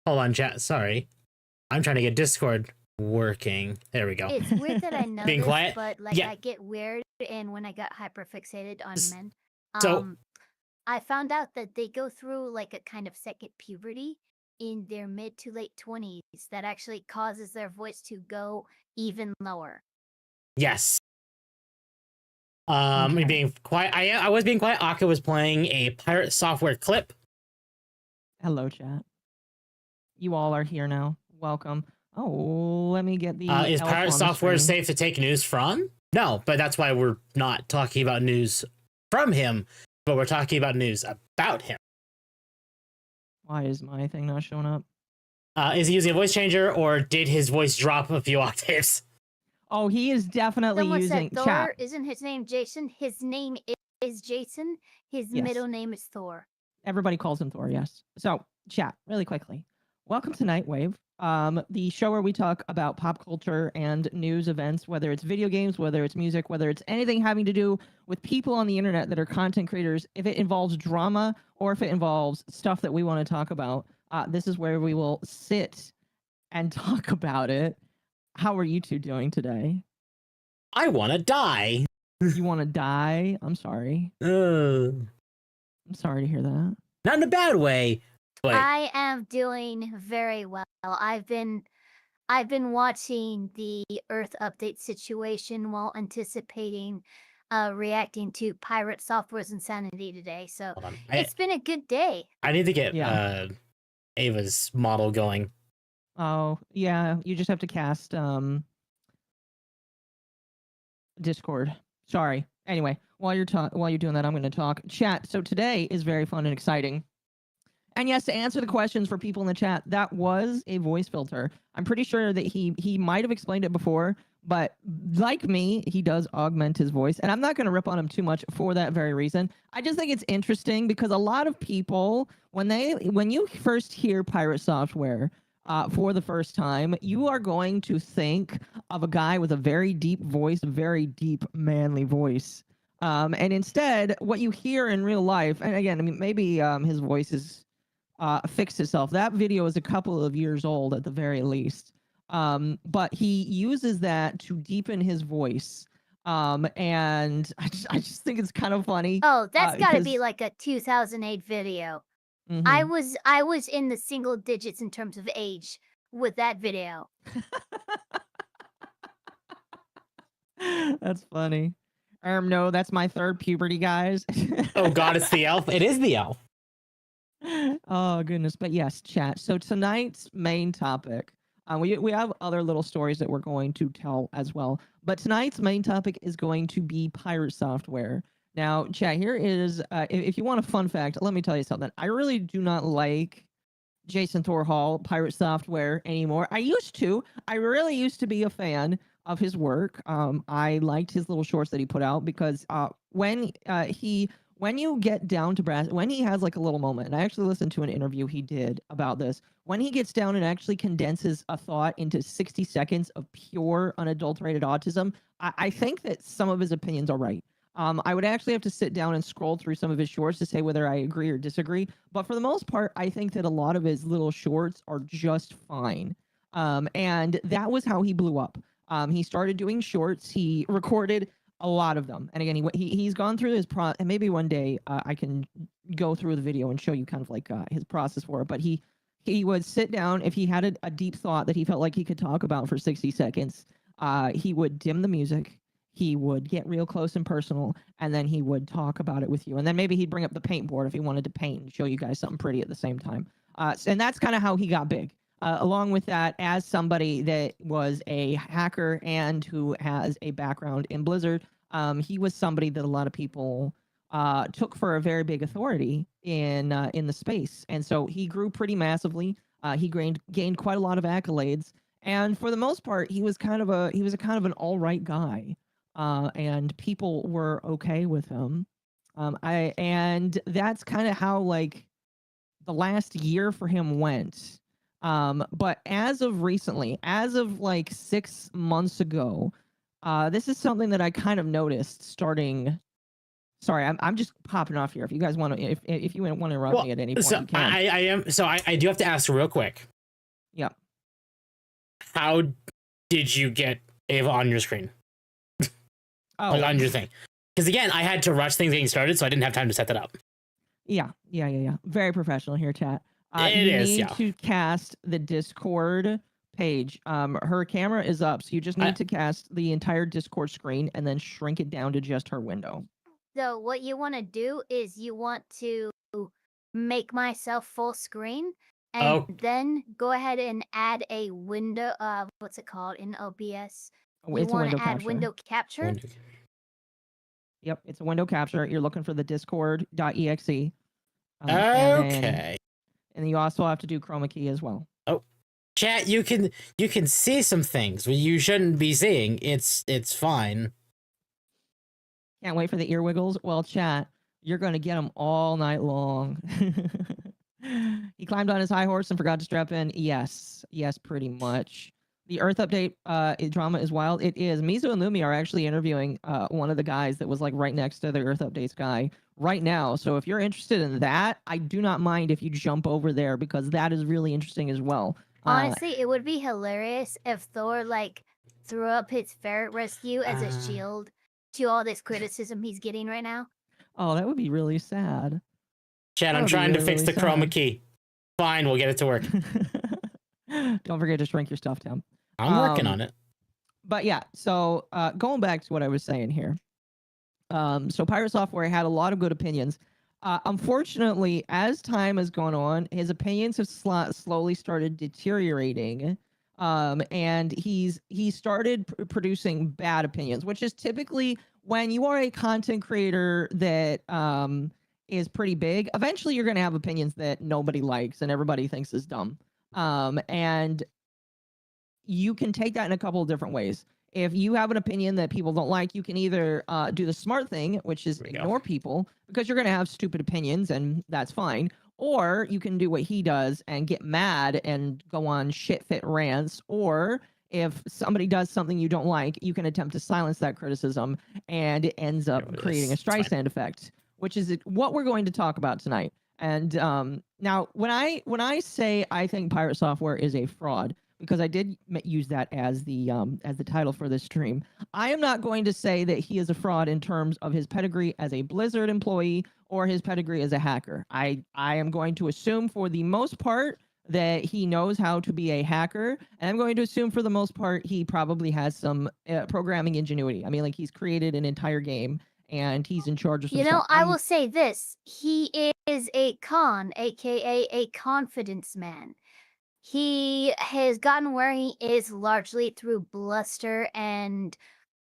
Hold on, chat. Sorry. I'm trying to get Discord working. There we go. It's weird that I know Being this, quiet? but like Yeah. I get weird, and when I got hyperfixated on men, So- I found out that they go through like a kind of second puberty in their mid to late 20s that actually causes their voice to go even lower. Yes. Okay. Being quiet. I was being quiet. Akka was playing a pirate software clip. Hello, chat. You all are here now. Welcome. Oh, let me get the. Is elf pirate on the software screen. safe to take news from? No, but that's why we're not talking about news from him, but we're talking about news about him. Why is my thing not showing up? Is he using a voice changer, or did his voice drop a few octaves? Oh, he is definitely Someone using said Thor, chat. isn't his name Jason? His name is Jason. His Yes. middle name is Thor. Everybody calls him Thor, yes. So, chat, really quickly. Welcome to Nightwave, the show where we talk about pop culture and news events, whether it's video games, whether it's music, whether it's anything having to do with people on the internet that are content creators. If it involves drama or if it involves stuff that we want to talk about, this is where we will sit and talk about it. How are you two doing today? I want to die. You want to die? I'm sorry. I'm sorry to hear that. Not in a bad way. But I am doing very well. I've been watching the Earth update situation while anticipating reacting to Pirate Software's insanity today. So it's been a good day. I need to get Ava's model going. Oh, yeah, you just have to cast Discord. Sorry. Anyway, while you're doing that, I'm going to talk. Chat, so today is very fun and exciting. And yes, to answer the questions for people in the chat, that was a voice filter. I'm pretty sure that he might have explained it before, but like me, he does augment his voice. And I'm not going to rip on him too much for that very reason. I just think it's interesting because a lot of people, when you first hear pirate software for the first time, you are going to think of a guy with a very deep voice, a very deep manly voice. And instead, what you hear in real life, and again, I mean, maybe his voice is fixed itself. That video is a couple of years old at the very least. But he uses that to deepen his voice. And I just think it's kind of funny. Oh, that's got to be 'cause- like a 2008 video. Mhm. I was in the single digits in terms of age with that video. That's funny. No, that's my third puberty, guys. Oh God, it's the elf. It is the elf. Oh goodness, but yes, chat. So tonight's main topic, we have other little stories that we're going to tell as well, but tonight's main topic is going to be pirate software. Now, chat, here is if you want a fun fact, let me tell you something. I really do not like Jason Thor Hall pirate software anymore. I really used to be a fan of his work. I liked his little shorts that he put out because when you get down to brass, when he has like a little moment, and I actually listened to an interview he did about this, when he gets down and actually condenses a thought into 60 seconds of pure unadulterated autism, I think that some of his opinions are right. I would actually have to sit down and scroll through some of his shorts to say whether I agree or disagree. But for the most part, I think that a lot of his little shorts are just fine. And that was how he blew up. He started doing shorts. He recorded a lot of them. And again, he's gone through his and maybe one day I can go through the video and show you kind of like his process for it. But he would sit down if he had a deep thought that he felt like he could talk about for 60 seconds. He would dim the music. He would get real close and personal, and then he would talk about it with you. And then maybe he'd bring up the paint board if he wanted to paint and show you guys something pretty at the same time. And that's kind of how he got big. Along with that, as somebody that was a hacker and who has a background in Blizzard, he was somebody that a lot of people took for a very big authority in the space. And so he grew pretty massively. He gained quite a lot of accolades. And for the most part, he was kind of an all right guy. And people were okay with him. And that's kind of how like the last year for him went. But as of recently, as of like 6 months ago, this is something that I kind of noticed starting. Sorry, I'm just popping off here. If you guys want to, if you want to interrupt me at any point, So you can. I am. So I do have to ask real quick. Yeah. How did you get Ava on your screen? Oh, On your thing? Because again, I had to rush things getting started, so I didn't have time to set that up. yeah. Very professional here, chat. It you is, need yeah. to cast the Discord page. Her camera is up, so you just need to cast the entire Discord screen and then shrink it down to just her window. So what you want to do is you want to make myself full screen and then go ahead and add a window, what's it called in OBS? You It's a want window to add capture. window capture? Yep, it's a window capture. You're looking for the discord.exe. Okay. And then you also have to do chroma key as well. Oh, chat, you can see some things you shouldn't be seeing. It's fine. Can't wait for the ear wiggles. Well, chat, you're going to get them all night long. He climbed on his high horse and forgot to strap in. Yes, pretty much. The Earth update drama is wild. It is. Mizu and Lumi are actually interviewing one of the guys that was like right next to the Earth updates guy right now. So if you're interested in that, I do not mind if you jump over there because that is really interesting as well. Honestly, it would be hilarious if Thor like threw up his ferret rescue as a shield to all this criticism he's getting right now. Oh, that would be really sad. Chat, I'm trying to fix the chroma key. Fine, we'll get it to work. Don't forget to shrink your stuff, Tim. I'm working on it. But yeah, so going back to what I was saying here. So Pirate Software had a lot of good opinions. Unfortunately, as time has gone on, his opinions have slowly started deteriorating. And he started producing bad opinions, which is typically when you are a content creator that is pretty big, eventually you're going to have opinions that nobody likes and everybody thinks is dumb. And you can take that in a couple of different ways. If you have an opinion that people don't like, you can either do the smart thing, which is ignore people, because you're going to have stupid opinions and that's fine. Or you can do what he does and get mad and go on shit-fit rants. Or if somebody does something you don't like, you can attempt to silence that criticism, and it ends up creating a Streisand effect, which is what we're going to talk about tonight. And now, when I say I think Pirate Software is a fraud, because I did use that as the title for this stream, I am not going to say that he is a fraud in terms of his pedigree as a Blizzard employee or his pedigree as a hacker. I am going to assume for the most part that he knows how to be a hacker, and I'm going to assume for the most part he probably has some programming ingenuity. I mean, like, he's created an entire game and he's in charge of some stuff. I will say this. He is a con, aka a confidence man. He has gotten where he is largely through bluster and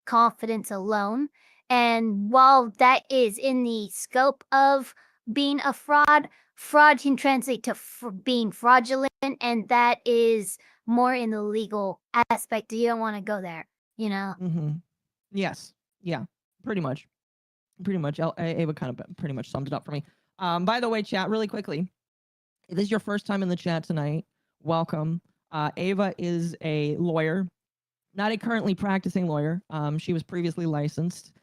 confidence alone. And while that is in the scope of being a fraud, fraud can translate to being fraudulent, and that is more in the legal aspect. You don't want to go there, you know? Mm-hmm. Yes. Yeah. Pretty much. Ava kind of pretty much summed it up for me. By the way, chat, really quickly, if this is your first time in the chat tonight, welcome. Ava is a lawyer, not a currently practicing lawyer. She was previously licensed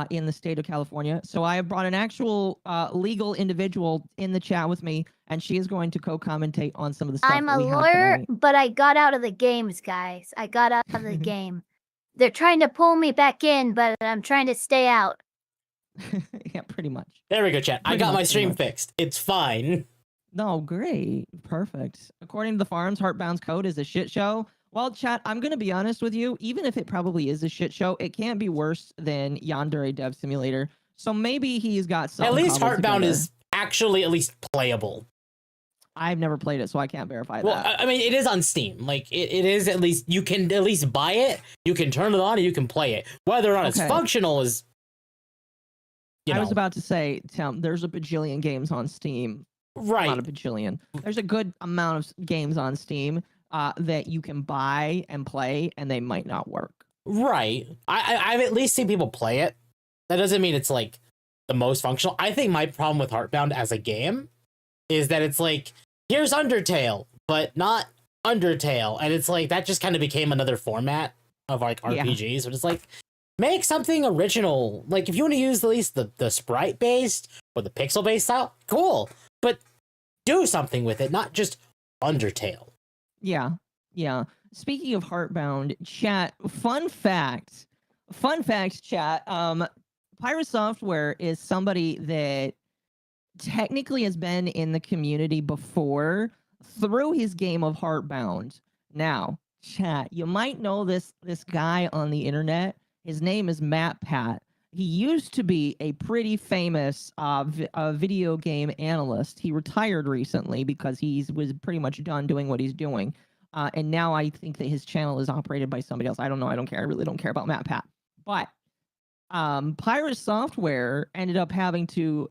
in the state of California. So I have brought an actual legal individual in the chat with me, and she is going to co-commentate on some of the stuff I'm that a we have lawyer, tonight. but I got out of the games, guys. I got out of the game. They're trying to pull me back in, but I'm trying to stay out. Yeah, pretty much. There we go, chat. I got my stream fixed. It's fine. No, great. Perfect. According to the forums, Heartbound's code is a shit show. Well, chat, I'm going to be honest with you. Even if it probably is a shit show, it can't be worse than Yandere Dev Simulator. So maybe he's got something. At least Heartbound is actually at least playable. I've never played it, so I can't verify well, that. I mean, it is on Steam. Like, it is at least, you can at least buy it, you can turn it on, and you can play it. Whether or not it's functional is, I was about to say, Tim, there's a bajillion games on Steam. Right. Not a bajillion. There's a good amount of games on Steam that you can buy and play, and they might not work. Right. I've at least seen people play it. That doesn't mean it's, like, the most functional. I think my problem with Heartbound as a game is that it's like, here's Undertale, but not Undertale. And it's like, that just kind of became another format of, like, RPGs. But it's like, make something original. Like, if you want to use at least the sprite-based or the pixel-based style, cool. But do something with it, not just Undertale. Yeah. Speaking of Heartbound, chat, fun fact, chat, Pirate Software is somebody that technically has been in the community before through his game of Heartbound. Now, chat, you might know this guy on the internet. His name is MatPat. He used to be a pretty famous video game analyst. He retired recently because he was pretty much done doing what he's doing. And now I think that his channel is operated by somebody else. I don't know. I don't care. I really don't care about MatPat. But Pirate Software ended up having to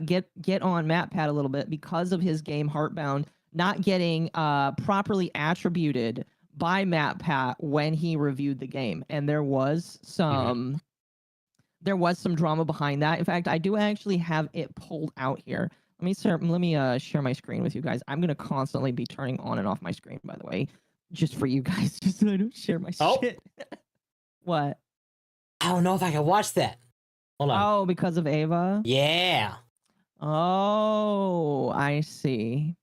get on MatPat a little bit because of his game Heartbound not getting properly attributed by MatPat when he reviewed the game. And there was some drama behind that. In fact, I do actually have it pulled out here. Let me share my screen with you guys. I'm gonna constantly be turning on and off my screen, by the way, just for you guys, just so I don't share my shit. What? I don't know if I can watch that. Hold on. Oh, because of Ava? Yeah. Oh, I see.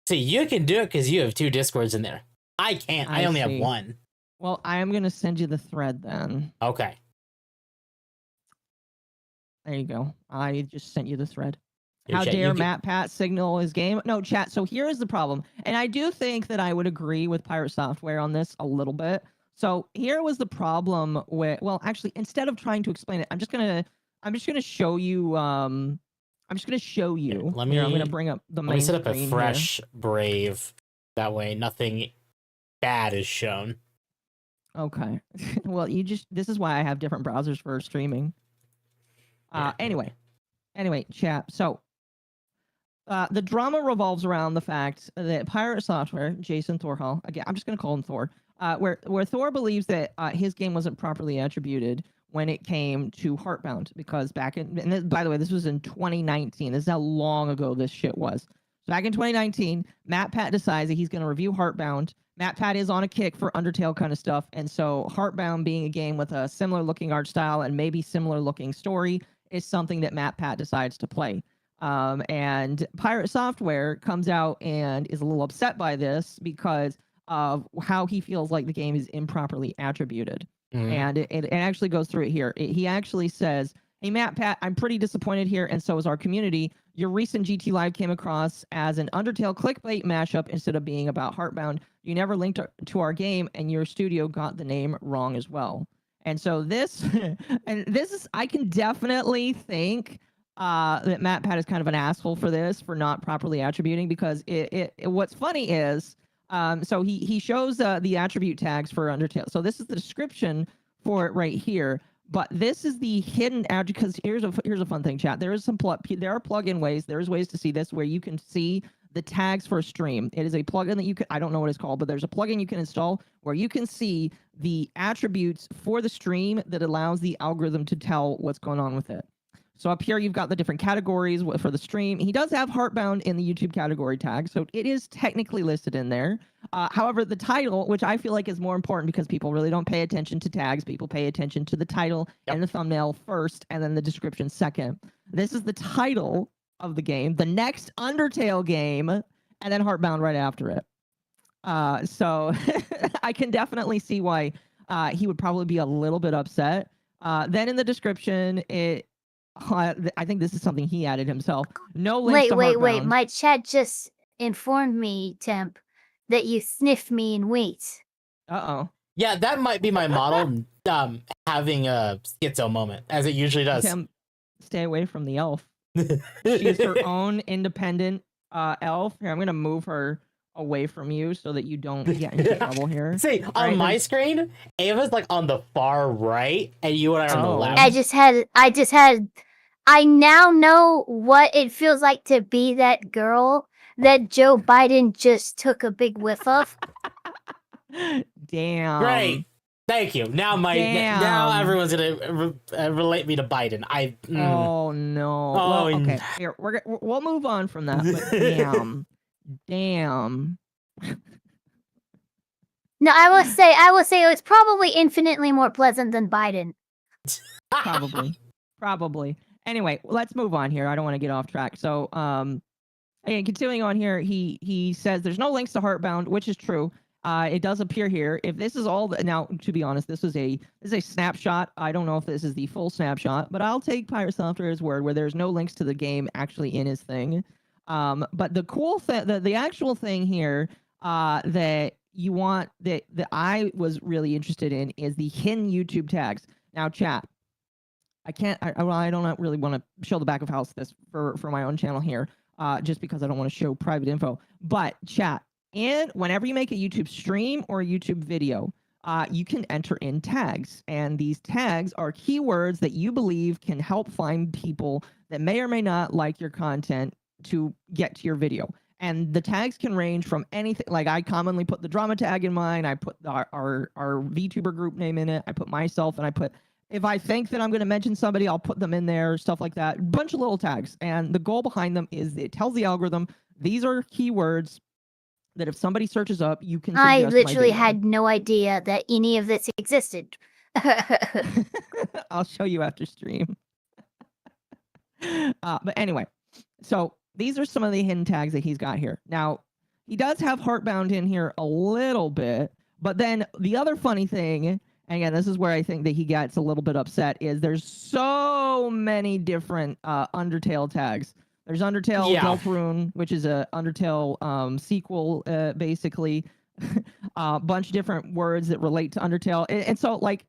See, you can do it because you have 2 Discords in there. I can't. I only have 1. Well, I am gonna send you the thread then. Okay. There you go. I just sent you the thread. How dare MatPat signal his game? No, chat. So here is the problem. And I do think that I would agree with Pirate Software on this a little bit. So here was the problem with, well, actually, instead of trying to explain it, I'm just gonna show you. I'm gonna bring up the main. Let me set up a fresh here. Brave. That way, nothing bad is shown. Okay. Well, this is why I have different browsers for streaming. Anyway, Anyway, chat. So the drama revolves around the fact that Pirate Software, Jason Thorhall, again, I'm just going to call him Thor, where Thor believes that his game wasn't properly attributed when it came to Heartbound, because back in, and this, by the way, this was in 2019. This is how long ago this shit was. So back in 2019, MatPat decides that he's going to review Heartbound. MatPat is on a kick for Undertale kind of stuff, and so Heartbound, being a game with a similar looking art style and maybe similar looking story, is something that MatPat decides to play. And Pirate Software comes out and is a little upset by this because of how he feels like the game is improperly attributed. And it actually goes through it here. He actually says, "Hey, MatPat, I'm pretty disappointed here, and so is our community. Your recent GT Live came across as an Undertale clickbait mashup instead of being about Heartbound. You never linked to our game, and your studio got the name wrong as well." And so this, and this is, I can definitely think that MatPat is kind of an asshole for this, for not properly attributing, because what's funny is, so he shows the attribute tags for Undertale. So this is the description for it right here. But this is the hidden attribute, because here's a fun thing, chat. There are plugin ways. There's ways to see this where you can see the tags for a stream. It is a plugin that you can, I don't know what it's called, but there's a plugin you can install where you can see the attributes for the stream that allows the algorithm to tell what's going on with it. So up here, you've got the different categories for the stream. He does have Heartbound in the YouTube category tag, so it is technically listed in there. However, the title, which I feel like is more important because people really don't pay attention to tags. People pay attention to the title and the thumbnail first, and then the description second. This is the title of the game, the next Undertale game, and then Heartbound right after it. So I can definitely see why he would probably be a little bit upset. Then in the description, I think this is something he added himself. No links to Heartbound. Wait. My chat just informed me, Temp, that you sniff me and wait. Uh-oh. Yeah, that might be my model having a schizo moment, as it usually does. Temp, stay away from the elf. She is her own independent elf. Here, I'm going to move her away from you so that you don't get into trouble here. See, on my screen, Ava's like on the far right, and you and I are on the left. I now know what it feels like to be that girl that Joe Biden just took a big whiff of. Damn. Great. Thank you. Now now everyone's gonna relate me to Biden. Oh no. Oh, well, okay. Here, we'll move on from that. But damn. No, I will say it's probably infinitely more pleasant than Biden. Probably. Anyway, let's move on here. I don't want to get off track. So, again, continuing on here, he says there's no links to Heartbound, which is true. It does appear here. If this is all now, to be honest, this is a snapshot. I don't know if this is the full snapshot, but I'll take Pirate Software's word where there's no links to the game actually in his thing. But the cool thing, the actual thing here, that you want, that I was really interested in, is the hidden YouTube tags. Now, chat, I don't really want to show the back of house this for my own channel here, just because I don't want to show private info. But chat, and whenever you make a YouTube stream or a YouTube video, you can enter in tags, and these tags are keywords that you believe can help find people that may or may not like your content to get to your video. And the tags can range from anything. Like, I commonly put the drama tag in mine. I put our VTuber group name in it. I put myself, and I put, if I think that I'm going to mention somebody, I'll put them in there, stuff like that. A bunch of little tags. And the goal behind them is it tells the algorithm these are keywords that if somebody searches up, you can suggest I my literally video. had no idea that any of this existed. I'll show you after stream. But anyway, so these are some of the hidden tags that he's got here. Now, he does have Heartbound in here a little bit, but then the other funny thing, and again, this is where I think that he gets a little bit upset, is there's so many different Undertale tags. There's Undertale Deltarune, which is a Undertale sequel, basically. A bunch of different words that relate to Undertale. And so, like,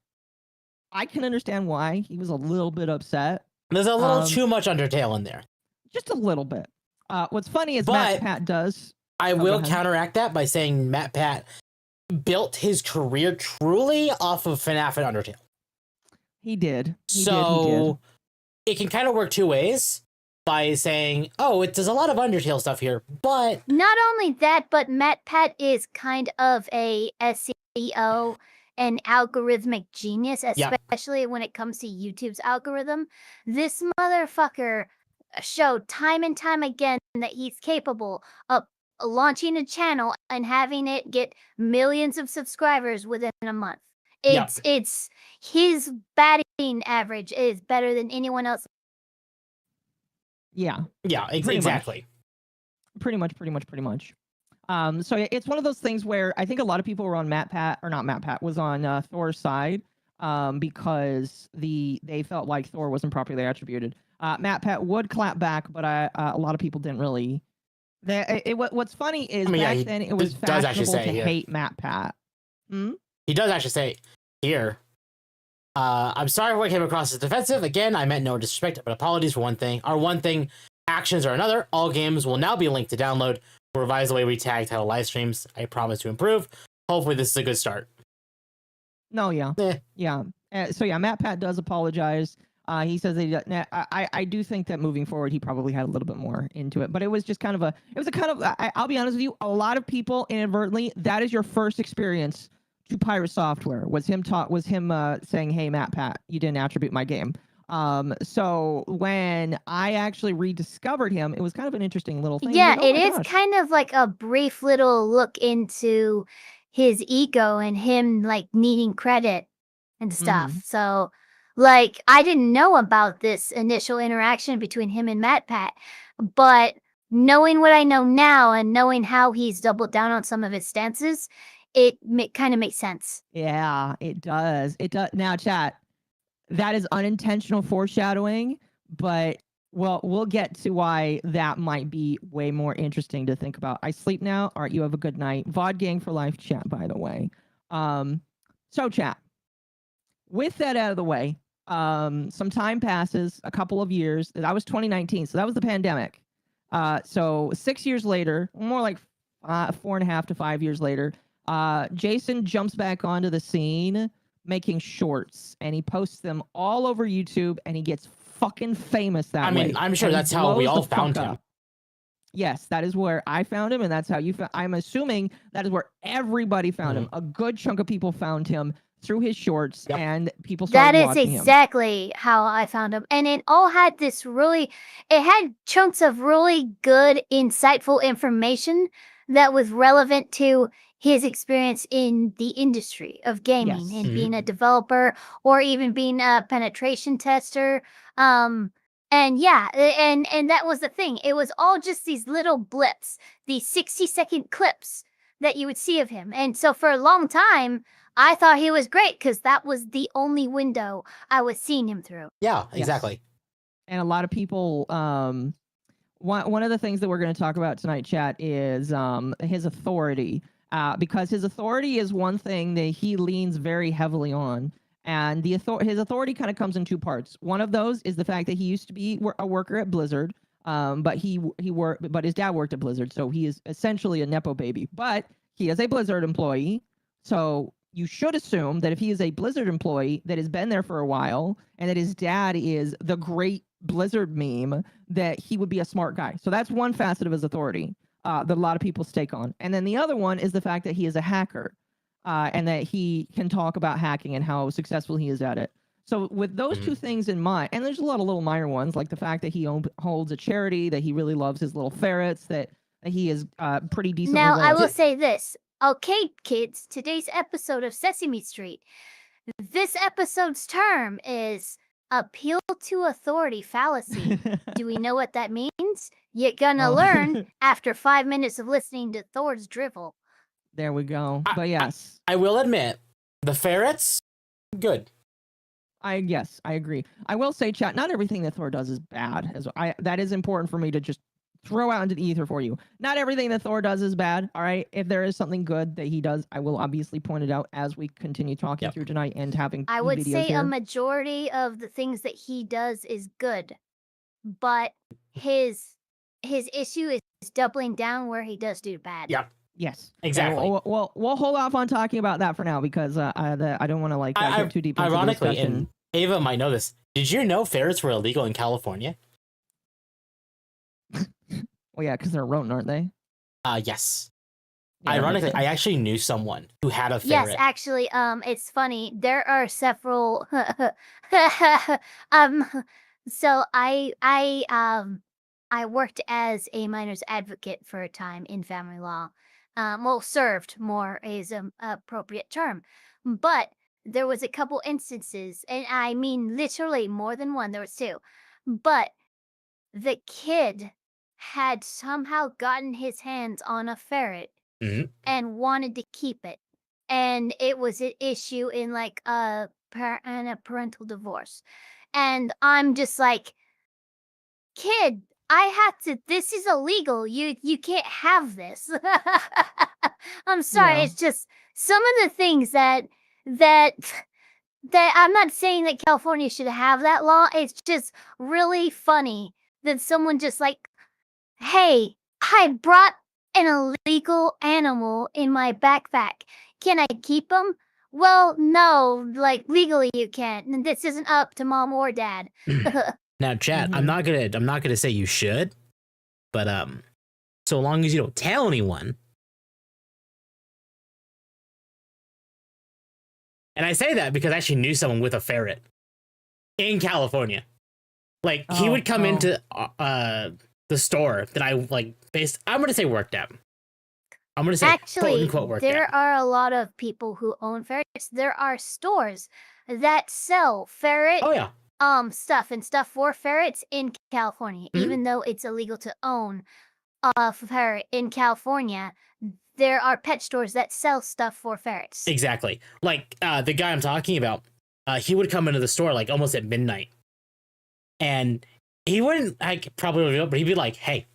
I can understand why he was a little bit upset. There's a little too much Undertale in there. Just a little bit. What's funny is MatPat does. I will counteract that by saying MatPat built his career truly off of FNAF and Undertale. He did. It can kind of work two ways. by saying, "Oh, there's a lot of Undertale stuff here," but not only that, but MatPat is kind of a SEO and algorithmic genius, especially when it comes to YouTube's algorithm. This motherfucker showed time and time again that he's capable of launching a channel and having it get millions of subscribers within a month. It's his batting average is better than anyone else. Yeah. Yeah, exactly. Pretty much. So it's one of those things where I think a lot of people were on was on Thor's side because they felt like Thor wasn't properly attributed. MatPat would clap back, but a lot of people didn't really. What's funny is back then it was fashionable to hate MatPat. He does actually say here, I'm sorry if I came across as defensive. Again, I meant no disrespect, but apologies for one thing. Our one thing, actions are another. All games will now be linked to download. We'll revise the way we tag title live streams. I promise to improve. Hopefully this is a good start. No, yeah. Yeah. So yeah, MatPat does apologize. He says that I do think that moving forward, he probably had a little bit more into it, but it was just kind of I'll be honest with you, a lot of people inadvertently, that is your first experience to pirate software was him saying, "Hey, MatPat, you didn't attribute my game." So when I actually rediscovered him, it was kind of an interesting little thing. Yeah, like, oh it is kind of like a brief little look into his ego and him like needing credit and stuff. So like I didn't know about this initial interaction between him and MatPat, but knowing what I know now and knowing how he's doubled down on some of his stances, it kind of makes sense. Yeah, it does. It does. Now, chat, that is unintentional foreshadowing, but we'll get to why that might be way more interesting to think about. I sleep now. All right, you have a good night. VOD gang for life chat, by the way. So chat, with that out of the way, some time passes, a couple of years. That was 2019, so that was the pandemic. So 6 years later, more like 4.5 to 5 years later, Jason jumps back onto the scene making shorts, and he posts them all over YouTube, and he gets fucking famous that way. I mean, I'm sure that's how we all found him. Yes, that is where I found him, and that's how you found. I'm assuming that is where everybody found him. A good chunk of people found him through his shorts, and people started watching him. That is exactly how I found him. And it all had it had chunks of really good, insightful information that was relevant to his experience in the industry of gaming and being a developer or even being a penetration tester. And yeah, and that was the thing. It was all just these little blips, these 60-second clips that you would see of him. And so for a long time, I thought he was great because that was the only window I was seeing him through. Yeah, exactly. Yes. And a lot of people, one of the things that we're going to talk about tonight, chat, is his authority. Because his authority is one thing that he leans very heavily on. And his authority kind of comes in two parts. One of those is the fact that he used to be a worker at Blizzard, but his dad worked at Blizzard, so he is essentially a nepo baby. But he is a Blizzard employee, so you should assume that if he is a Blizzard employee that has been there for a while, and that his dad is the great Blizzard meme, that he would be a smart guy. So that's one facet of his authority that a lot of people stake on. And then the other one is the fact that he is a hacker. And that he can talk about hacking and how successful he is at it. So with those two things in mind, and there's a lot of little minor ones, like the fact that he holds a charity, that he really loves his little ferrets, that he is pretty decent. Now, I will say this. Okay, kids, today's episode of Sesame Street. This episode's term is appeal to authority fallacy. Do we know what that means? You're gonna learn after 5 minutes of listening to Thor's drivel. There we go. But yes. I will admit, the ferrets, good. I agree. I will say, chat, not everything that Thor does is bad. That is important for me to just throw out into the ether for you. Not everything that Thor does is bad, all right? If there is something good that he does, I will obviously point it out as we continue talking through tonight and having I would say here. A majority of the things that he does is good, but his issue is doubling down where he does do bad. Yep. Yes, exactly. We'll hold off on talking about that for now because I don't want to get too deep into ironically, the discussion. and Ava might know this. Did you know ferrets were illegal in California? Well, yeah, because they're a rodent, aren't they? Yes. Yeah, that makes Ironically, I sense. actually knew someone who had a Yes, ferret. actually, it's funny. There are several. um, so I worked as a minors advocate for a time in family law. Well, served more is an appropriate term, but there was a couple instances, and I mean literally more than one. There was two, but the kid had somehow gotten his hands on a ferret Mhm. and wanted to keep it. And it was an issue in like a parental divorce. And I'm just like, kid, I have to this is illegal. You can't have this. I'm sorry. Yeah. It's just some of the things that that I'm not saying that California should have that law. It's just really funny that someone just like, hey, I brought an illegal animal in my backpack. Can I keep him? Well, no, like legally you can't. And this isn't up to mom or dad. Now, chat, Mhm. I'm not gonna say you should, but so long as you don't tell anyone. And I say that because I actually knew someone with a ferret in California. Like he would come into the store that I like I'm gonna say worked at. I'm gonna say quote Actually, unquote worked there at. are a lot of people who own ferrets. There are stores that sell ferret Oh yeah. stuff and stuff for ferrets in California, Mhm. even though it's illegal to own a ferret in California. There are pet stores that sell stuff for ferrets. Exactly. Like the guy I'm talking about, he would come into the store like almost at midnight. And he wouldn't like probably reveal, but he'd be like, hey,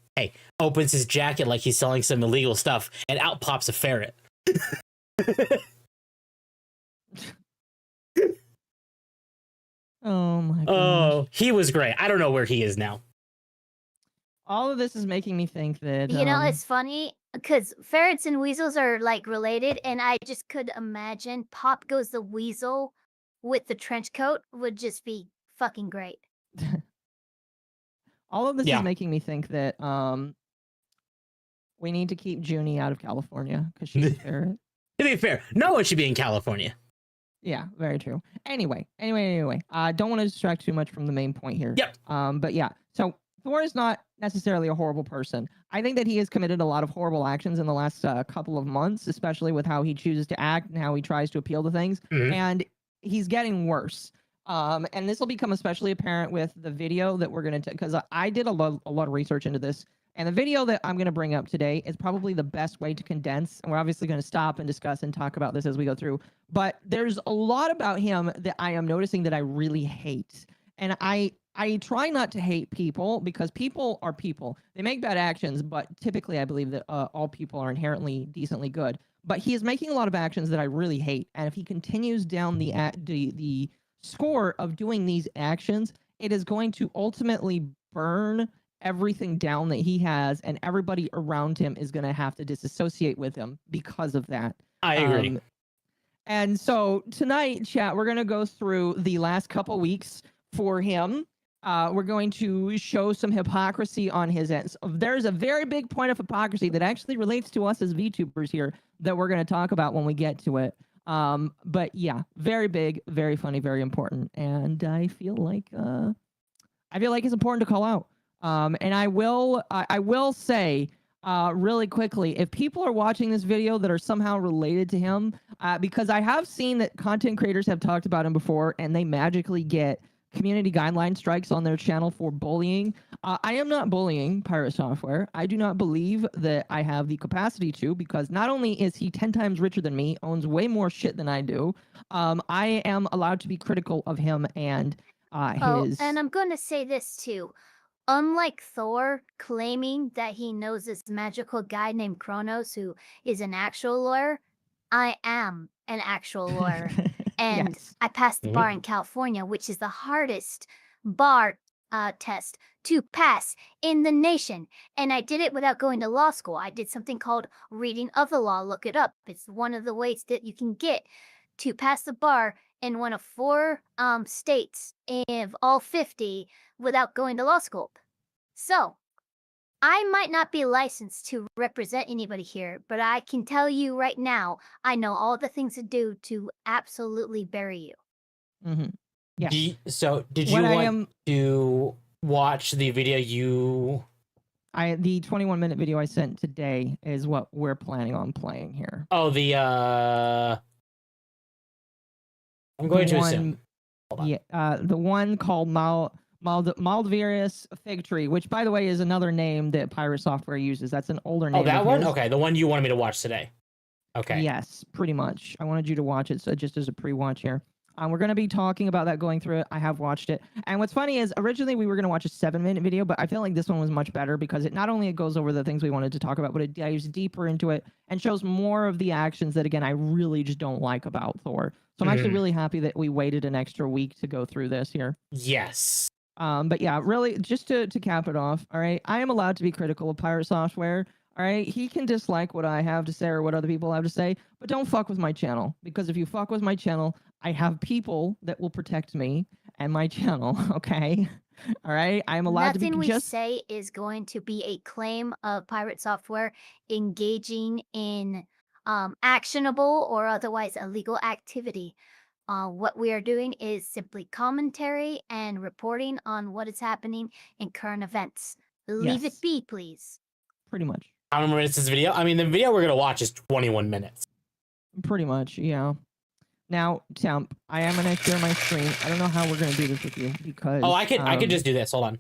opens his jacket like he's selling some illegal stuff, and out pops a ferret. Oh my gosh. Oh, he was great. I don't know where he is now. All of this is making me think that You know, it's funny because ferrets and weasels are like related, and I just could imagine Pop Goes the Weasel with the trench coat would just be fucking great. all of this Yeah. is making me think that we need to keep Junie out of California because she's a ferret. To be fair, no one should be in California. Yeah, very true. Anyway. Don't want to distract too much from the main point here. Yep. But yeah, so Thor is not necessarily a horrible person. I think that he has committed a lot of horrible actions in the last couple of months, especially with how he chooses to act and how he tries to appeal to things. Mhm. And he's getting worse. And this will become especially apparent with the video that we're going to, because I did a lot of research into this. And the video that I'm going to bring up today is probably the best way to condense. And we're obviously going to stop and discuss and talk about this as we go through. But there's a lot about him that I am noticing that I really hate. And I try not to hate people because people are people. They make bad actions, but typically I believe that all people are inherently decently good. But he is making a lot of actions that I really hate. And if he continues down the score of doing these actions, it is going to ultimately burn everything down that he has, and everybody around him is going to have to disassociate with him because of that. I agree. And so tonight, chat, we're going to go through the last couple weeks for him. We're going to show some hypocrisy on his end. So there's a very big point of hypocrisy that actually relates to us as VTubers here that we're going to talk about when we get to it. But yeah, very big, very funny, very important. And I feel like it's important to call out. And I will say really quickly, if people are watching this video that are somehow related to him, because I have seen that content creators have talked about him before, and they magically get community guideline strikes on their channel for bullying. I am not bullying Pirate Software. I do not believe that I have the capacity to, because not only is he 10 times richer than me, owns way more shit than I do, I am allowed to be critical of him and his... And I'm going to say this too. Unlike Thor claiming that he knows this magical guy named Kronos who is an actual lawyer, I am an actual lawyer. And Yes. I passed the bar in California, which is the hardest bar test to pass in the nation. And I did it without going to law school. I did something called reading of the law. Look it up. It's one of the ways that you can get to pass the bar in one of 4 states of all 50 without going to law school. So I might not be licensed to represent anybody here, but I can tell you right now, I know all the things to do to absolutely bury you. Mm-hmm. Yeah. Did you want to watch the video the 21-minute video I sent today is what we're planning on playing here. Oh, I'm going to assume. Yeah, the one called Maldivirus Fig Tree, which, by the way, is another name that Pirate Software uses. That's an older name. Oh, that one? Okay, the one you wanted me to watch today. Okay. Yes, pretty much. I wanted you to watch it, so just as a pre-watch here. We're going to be talking about that, going through it. I have watched it. And what's funny is, originally we were going to watch a 7-minute video, but I feel like this one was much better because it not only goes over the things we wanted to talk about, but it dives deeper into it and shows more of the actions that, again, I really just don't like about Thor. So I'm actually really happy that we waited an extra week to go through this here. Yes. But yeah, really, just to cap it off, all right, I am allowed to be critical of Pirate Software. All right, he can dislike what I have to say or what other people have to say, but don't fuck with my channel, because if you fuck with my channel, I have people that will protect me and my channel, okay? All right, I'm allowed to be Nothing we say is going to be a claim of Pirate Software engaging in actionable or otherwise illegal activity. What we are doing is simply commentary and reporting on what is happening in current events. Leave it be, please. Pretty much. How many minutes is this video? I mean, the video we're going to watch is 21 minutes. Pretty much, yeah. Now, Temp, I am going to share my screen. I don't know how we're going to do this with you because... Oh, I could just do this. Hold on.